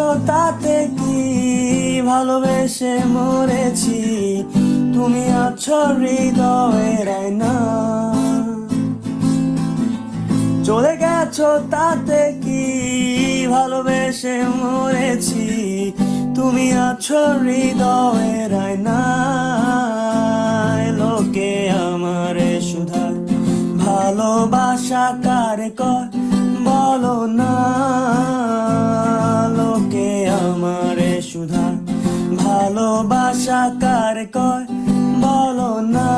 গেছো তাতে কি, ভালোবেসে মরেছি, তুমি আছো হৃদয়ের আয়না। চলে গেছো তাতে কি, ভালোবেসে মরেছি, তুমি আছো হৃদয়ের আয়নায়। লোকে আমারে শুধায় ভালোবাসা কারে কয় বলো না, লোকে আমারে শুধায় ভালোবাসা কারে কয় বলো না।